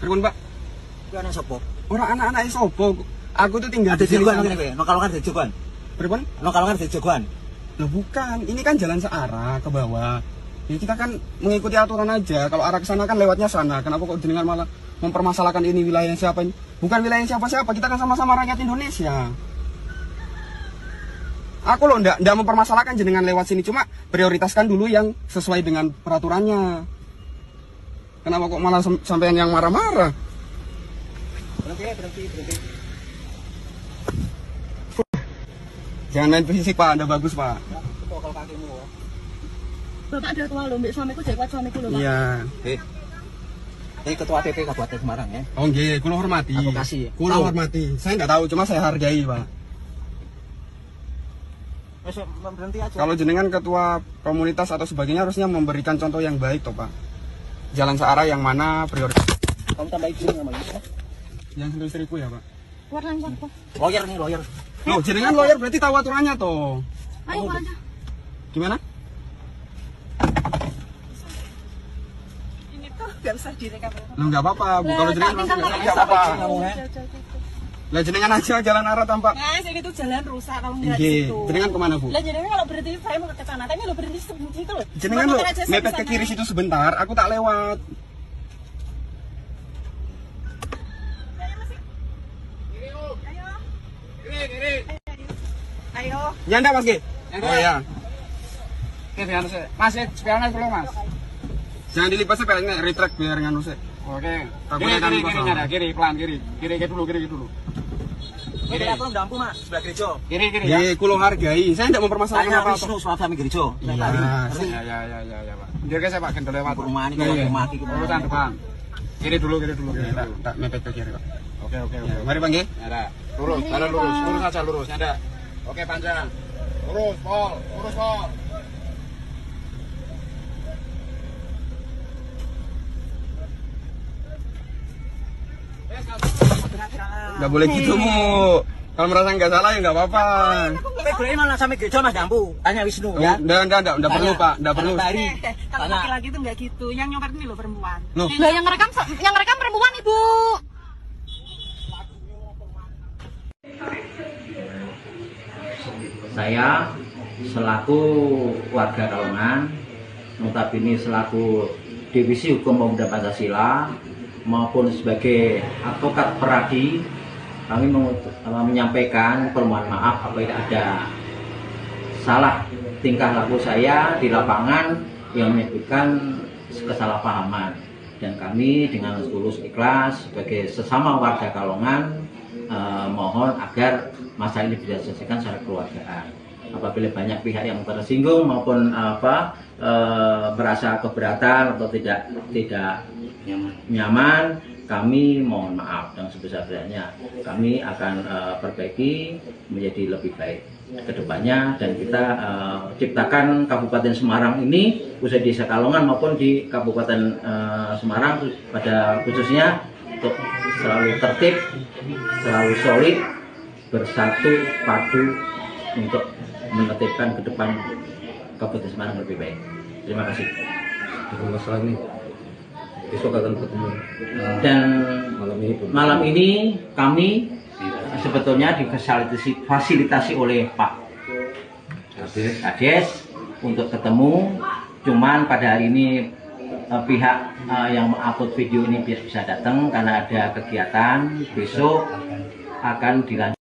Pripun, Pak? Kuwi anak sapa? Ora anak-anak sopo. Aku tuh tinggal Ada jogoan ngene kowe. Nang Kalongan ada jogoan. Pripun? Nang Kalongan ada jogoan. Loh bukan, ini kan jalan searah ke bawah. Ya kita kan mengikuti aturan aja. Kalau arah ke sana kan lewatnya sana. Kenapa kok dengan malah mempermasalahkan ini wilayah siapa? Bukan wilayah siapa-siapa. Kita kan sama-sama rakyat Indonesia. Aku loh ndak mempermasalahkan jenengan lewat sini, cuma prioritaskan dulu yang sesuai dengan peraturannya. Kenapa kok malah sampean yang marah-marah? Berhenti. Jangan main fisik, Pak. Anda bagus, Pak. Pokok kakimu. Bapak ada tua lho, mbak suamiku jawab suamiku lho, Pak. Iya. Ini ketua PP Kabupaten Semarang ya. Oh nggih, kula hormati. Aku kasih. Kula hormati. Saya nggak tahu, cuma saya hargai, Pak. Wes berhenti aja. Kalau jenengan ketua komunitas atau sebagainya harusnya memberikan contoh yang baik toh, Pak. Jalan searah yang mana prioritas? Kamu tambah izin sama dia. Yang 100.000 ya, Pak. Warna siapa? Lawyer nih, lawyer. Loh, jenengan lawyer berarti tahu aturannya toh. Ayo Pak aja. Gimana? Ini tuh nggak usah direkam. Loh, nggak apa-apa, Bu. Kalau jenengan nggak apa-apa. Lah jenengan aja jalan arah tampak. Nah, saya gitu jalan rusak kalau nggak di Nggih, situ. jenengan kemana, Bu? Lah jenengan kalau berhenti saya mau ke sana, tapi lo berhenti sebentar loh. Jenengan lo mepet ke kiri situ sebentar, aku tak lewat. Ayo. Ya ndak, Mas, Ki? Oh ya. Mas, sepedanya dulu, Mas. Jangan dilipat sepedanya, retract biar nganu sih. Oke. Takutnya kan Kiri, nyada, kiri, pelan, kiri. Kiri dulu. Kiri aku ndampu, Mas, sebelah gereja. Kiri ya. Nggih, kula hargai. Saya ndak mempermasalahkan Tanya apa-apa. Wisnu Swami Gereja. Ya, Pak. Biar saya Pak gendel lewat. Perumahan ini kalau rumah iki Urusan depan. Kiri dulu. Tak mepet ke kiri, Pak. Oke. Ya, mari, Bang, nggih. Nyada. Lurus, jalan lurus. Lurus aja, lurus. Nyada. Oke, panjang. Lurus, Pol. Nggak boleh gitu, Mu. Kalau merasa nggak salah ya nggak apa-apa. Kowe golek nang sampe gereja Mas ndampu. Tanya Wisnu ya. Nggak perlu, Pak. Nggak perlu. Kalau laki-laki itu nggak gitu, yang nyopet ini loh perempuan. Loh. Lah yang rekam perempuan Ibu. Saya selaku warga Kalongan, notabene selaku Divisi Hukum Pemuda Pancasila maupun sebagai advokat peradi, kami menyampaikan permohonan maaf apabila ada salah tingkah laku saya di lapangan yang menyebabkan kesalahpahaman, dan kami dengan tulus ikhlas sebagai sesama warga Kalongan mohon agar masalah ini bisa diselesaikan secara keluargaan. Apabila banyak pihak yang tersinggung maupun merasa keberatan atau tidak nyaman, kami mohon maaf dan sebesar-besarnya kami akan perbaiki menjadi lebih baik ke depannya, dan kita ciptakan Kabupaten Semarang ini, khususnya di Desa Kalongan maupun di Kabupaten Semarang pada khususnya, untuk selalu tertib, selalu solid, bersatu padu untuk menertibkan ke depan Kabupaten Semarang lebih baik. Terima kasih. Masalah ini besok akan ketemu. Dan malam ini kami sebetulnya difasilitasi oleh Pak Kades untuk ketemu. Cuman pada hari ini pihak yang mengupload video ini bisa datang karena ada kegiatan. Besok akan dilanjutkan.